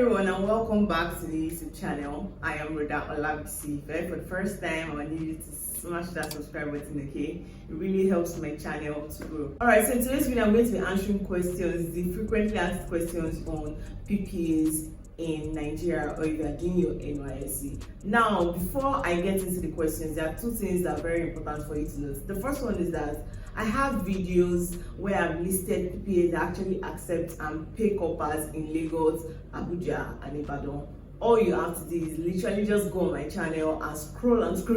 everyone and welcome back to the YouTube channel. I am Rhoda Olabisi. If for the first time, I need you to smash that subscribe button, okay? It really helps my channel to grow. Alright, so in today's video I'm going to be answering questions, the frequently asked questions on PPAs in Nigeria, or if you are doing your NYSC. Now, before I get into the questions, there are two things that are very important for you to know. The first one is that I have videos where I've listed PPAs that actually accept and pay coppers in Lagos, Abuja, and Ibadan. All you have to do is literally just go on my channel and scroll until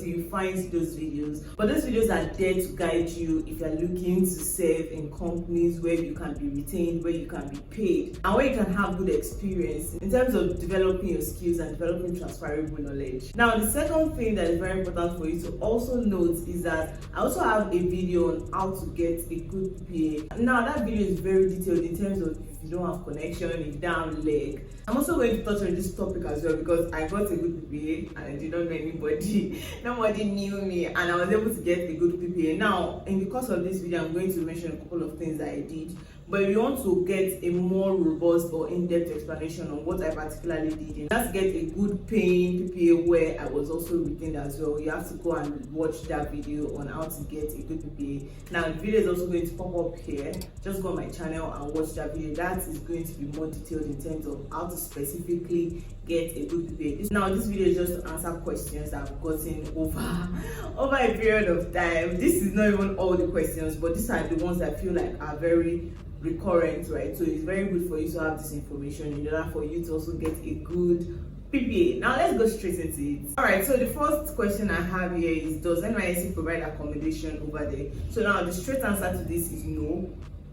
you find those videos. But those videos are there to guide you if you're looking to save in companies where you can be retained, where you can be paid, and where you can have good experience in terms of developing your skills and developing transferable knowledge. Now, the second thing that is very important for you to also note is that I also have a video on how to get a good PPA. Now, that video is very detailed in terms of if you don't have connection, if you don't have leg. I'm also going to touch on this topic as well because I got a good PPA and I did not know anybody. Nobody knew me and I was able to get a good PPA. Now, in the course of this video, I'm going to mention a couple of things that I did. But if you want to get a more robust or in-depth explanation on what I particularly did, and that's get a good paying PPA where I was also retained as well, you have to go and watch that video on how to get a good PPA. Now, the video is also going to pop up here. Just go on my channel and watch that video. That is going to be more detailed in terms of how to specifically get a good PPA. Now, this video is just to answer questions that I've gotten over a period of time. This is not even all the questions, but these are the ones that I feel like are very recurrent, right? So it's very good for you to have this information in order for you to also get a good PPA. Now let's go straight into it. All right, so the first question I have here is, does NYSC provide accommodation over there? So now the straight answer to this is no.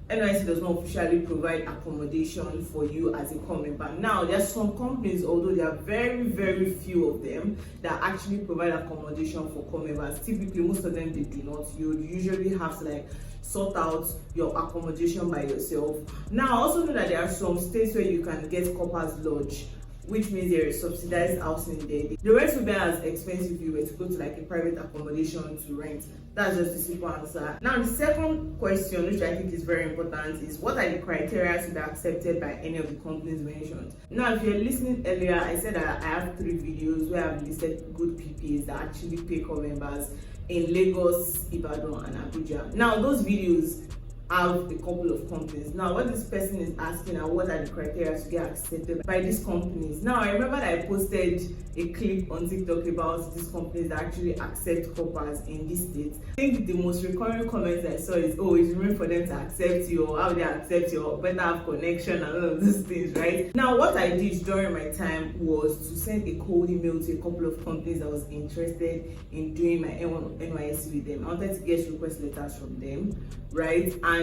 NYSC does not officially provide accommodation for you as a core member. Now, there are some companies, although there are very few of them, that actually provide accommodation for core members. Typically, most of them, they do not. You usually have to sort out your accommodation by yourself. Now, I also know that there are some states where you can get corpers lodge, which means there is subsidized housing there. The rent will be as expensive if you were to go to a private accommodation to rent. That's just the simple answer. Now, the second question, which I think is very important, is what are the criteria to be accepted by any of the companies mentioned? Now, if you're listening earlier, I said that I have 3 videos where I've listed good PPAs that actually pay core members in Lagos, Ibadan, and Abuja. Now, those videos have a couple of companies. Now, what this person is asking are what are the criteria to get accepted by these companies. Now, I remember that I posted a clip on TikTok about these companies that actually accept corpers in this state. I think the most recurring comments I saw is, oh, it's room for them to accept you, or how they accept you, or better have connection and all of those things, right? Now, what I did during my time was to send a cold email to a couple of companies that was interested in doing my NYSC with them. I wanted to get request letters from them, right? And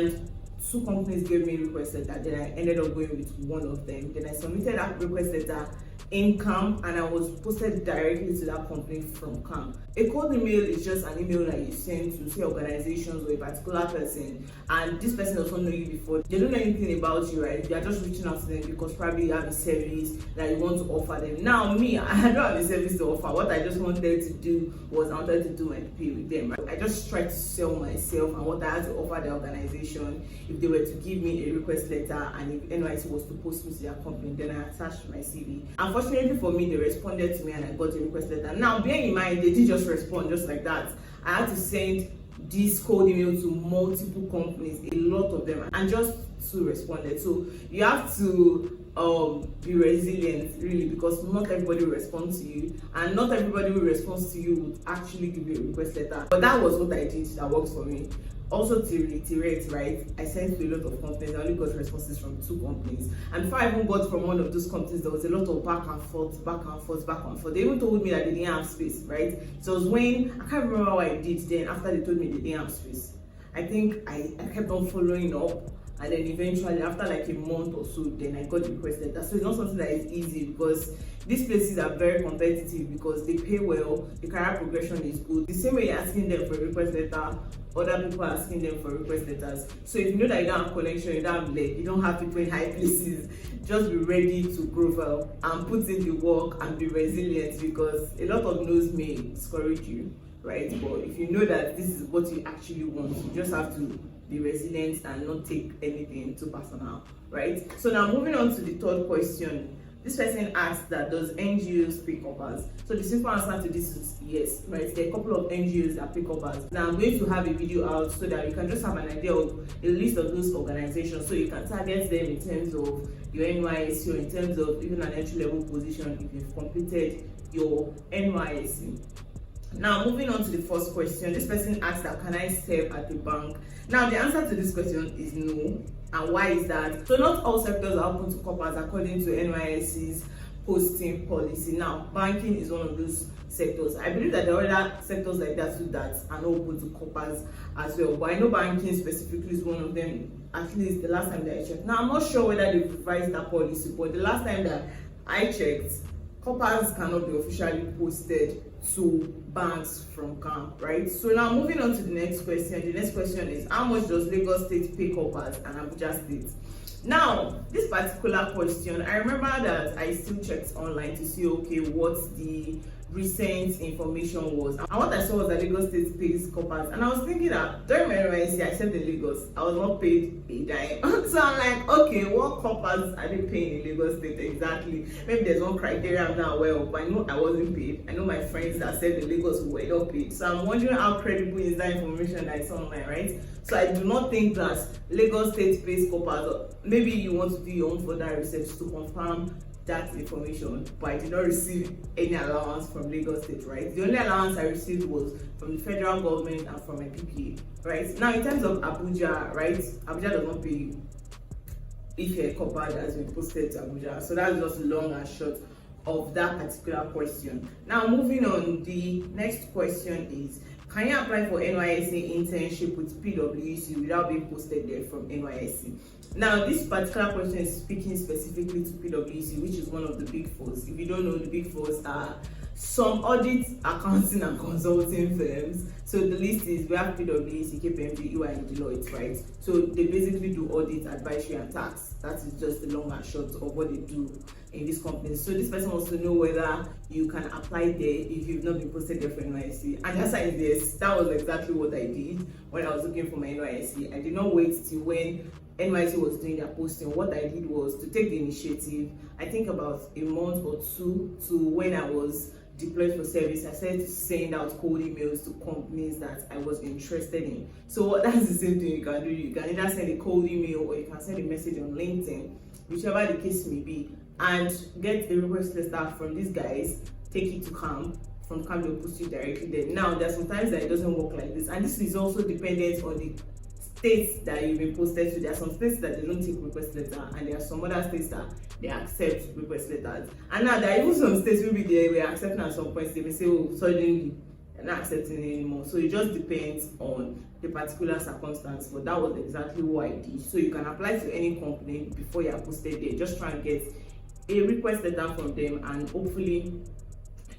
2 companies gave me a request letter. Then I ended up going with one of them. Then I submitted that request letter in camp and I was posted directly to that company from camp. A cold email is just an email that you send to say organizations or a particular person, and this person doesn't know you before. They don't know anything about you, right? You are just reaching out to them because probably you have a service that you want to offer them. Now, me, I don't have a service to offer. What I just wanted to do was I wanted to do my PPA with them, right? I just tried to sell myself and what I had to offer the organization. If they were to give me a request letter and if NYSC was to post me to their company, then I attached my CV. Unfortunately for me, they responded to me and I got a request letter. Now, bearing in mind, they did just respond just like that. I had to send this cold email to multiple companies, a lot of them, and just 2 responded. So you have to be resilient, really, because not everybody will respond to you, and not everybody who responds to you would actually give you a request letter. But that was what I did that works for me. Also, to reiterate, right, I sent to a lot of companies. I only got responses from 2 companies, and before I even got from one of those companies, there was a lot of back and forth. They even told me that they didn't have space, right? So it was when, I can't remember what I did then after they told me they didn't have space. I think I kept on following up, and then eventually after a month or so, then I got the request letter. So it's not something that is easy because these places are very competitive because they pay well, the career progression is good. The same way you're asking them for a request letter, other people are asking them for request letters. So if you know that you don't have connection, you don't have leg, you don't have people in high places, just be ready to grow well and put in the work and be resilient, because a lot of no's may discourage you, right? But if you know that this is what you actually want, you just have to be resilient and not take anything too personal, right? So now moving on to the third question. This person asked that does NGOs pay coppers? So the simple answer to this is yes, right? There are a couple of NGOs that pay coppers. Now I'm going to have a video out so that you can just have an idea of a list of those organizations, so you can target them in terms of your NYSC or in terms of even an entry level position if you've completed your NYSC. Now moving on to the first question, this person asked that can I serve at the bank? Now the answer to this question is no. And why is that? So not all sectors are open to coppers according to NYSC's posting policy. Now banking is one of those sectors. I believe that there are other sectors like that too that are not open to coppers as well, but I know banking specifically is one of them, at least the last time that I checked. Now I'm not sure whether they've revised that policy, but the last time that I checked, coppers cannot be officially posted to banks from camp, right? So now moving on to the next question. The next question is how much does Lagos State pay coppers and Abuja State? Now this particular question, I remember that I still checked online to see okay what the recent information was, and what I saw was that Lagos State pays coppers, and I was thinking that during my NYSC I said in Lagos I was not paid a dime. So I'm like, okay, what coppers are they paying in Lagos State exactly? Maybe there's one criteria I'm not aware of, but I know I wasn't paid. I know my friends that said in Lagos were not paid, so I'm wondering how credible is that information that I saw online, right? So I do not think that Lagos State pays coppers. Maybe you want to do your own further research to confirm that information, but I did not receive any allowance from Lagos State, right? The only allowance I received was from the federal government and from my PPA, right? Now in terms of Abuja, right? Abuja does not pay you if you're a copper that has been posted to Abuja. So that's just long and short of that particular question. Now moving on, the next question is, can you apply for NYSC internship with PwC without being posted there from NYSC? Now, this particular question is speaking specifically to PwC, which is one of the big fours. If you don't know, the big fours are some audit, accounting, and consulting firms. So the list is we have PwC, KPMG, EY, and Deloitte, right? So they basically do audit, advisory, and tax. That is just the long and short of what they do in this company. So this person wants to know whether you can apply there if you've not been posted there for NYSC. And the answer is yes. That was exactly what I did when I was looking for my NYSC. I did not wait till when NYSC was doing their posting. What I did was to take the initiative. I think about a month or two to when I was deployed for service, I started to send out cold emails to companies that I was interested in. So that's the same thing you can do. You can either send a cold email or you can send a message on LinkedIn, whichever the case may be, and get a request letter from these guys, take it to camp. From camp, they'll post you directly there. Now, there's sometimes that it doesn't work like this, and this is also dependent on the states that you've been posted to. There are some states that they don't take request letter, and there are some other states that they accept request letters. And now there are even some states maybe they were accepting at some point, they may say, oh, suddenly they're not accepting it anymore. So it just depends on the particular circumstance, but that was exactly what I did. So you can apply to any company before you are posted there. Just try and get a request letter from them, and hopefully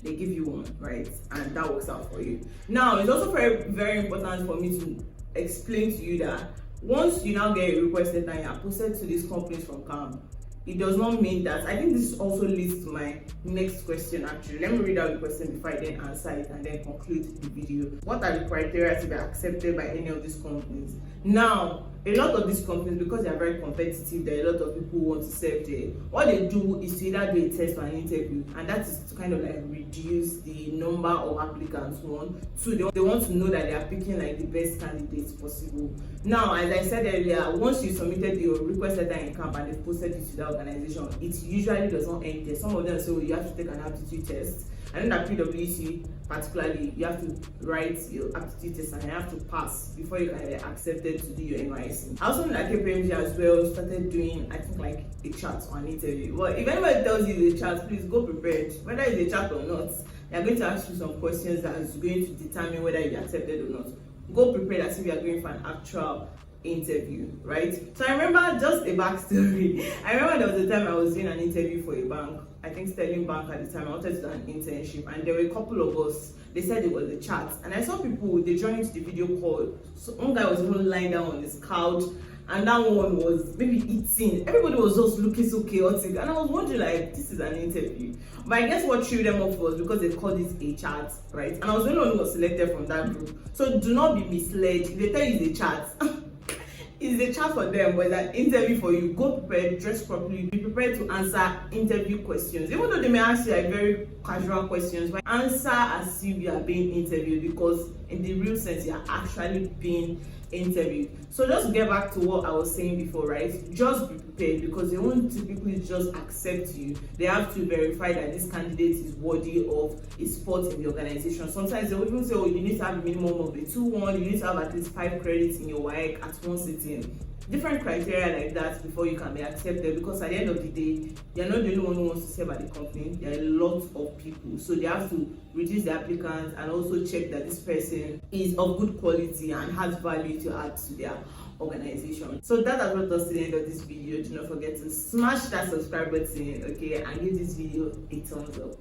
they give you one, right? And that works out for you. Now, it's also very, very important for me to explain to you that once you now get a request letter and you are posted to these companies from camp, it does not mean that. I think this also leads to my next question actually. Let me read out the question before I then answer it and then conclude the video. What are the criteria to be accepted by any of these companies? Now, a lot of these companies, because they are very competitive, there are a lot of people who want to serve there. What they do is to either do a test or an interview, and that is to kind of like reduce the number of applicants. One, two, they want to know that they are picking like the best candidates possible. Now, as I said earlier, once you submitted your request letter in camp and they posted it to the organization, it usually does not end there. Some of them say, oh, you have to take an aptitude test. I know that PwC particularly, you have to write your aptitude test and you have to pass before you can get accepted to do your NYSC. I also know that KPMG as well started doing, I think, like a chat or an interview. But if anybody tells you it's a chat, please go prepared. Whether it's a chat or not, they are going to ask you some questions that is going to determine whether you're accepted or not. Go prepared as if you are going for an actual interview, right? So I remember, just a backstory, I remember there was a time I was doing an interview for a bank, I think Sterling Bank at the time. I wanted to do an internship, and there were a couple of us. They said it was a chat, and I saw people, they joined the video call. So one guy was even lying down on his couch, and that one was maybe eating. Everybody was just looking so chaotic, and I was wondering, like, this is an interview. But I guess what threw them off was because they called it a chat, right? And I was the only one who was selected from that group. So do not be misled. If they tell you it's a chat, It's a chat for them, but it's an interview for you. Go prepared, dress properly, be prepared to answer interview questions. Even though they may ask you like very casual questions, but answer as if you are being interviewed, because in the real sense you are actually being interviewed. So just get back to what I was saying before, right? Just be prepared, because they won't typically just accept you. They have to verify that this candidate is worthy of a spot in the organization. Sometimes they will even say, oh, you need to have a minimum of a 2-1, you need to have at least 5 credits in your WAEC at one sitting. Different criteria like that before you can be accepted, because at the end of the day, you're not the only one who wants to serve at the company. There are lots of people, so they have to reduce the applicants and also check that this person is of good quality and has value to add to their organization. So that has brought us to the end of this video. Do not forget to smash that subscribe button, okay, and give this video a thumbs up.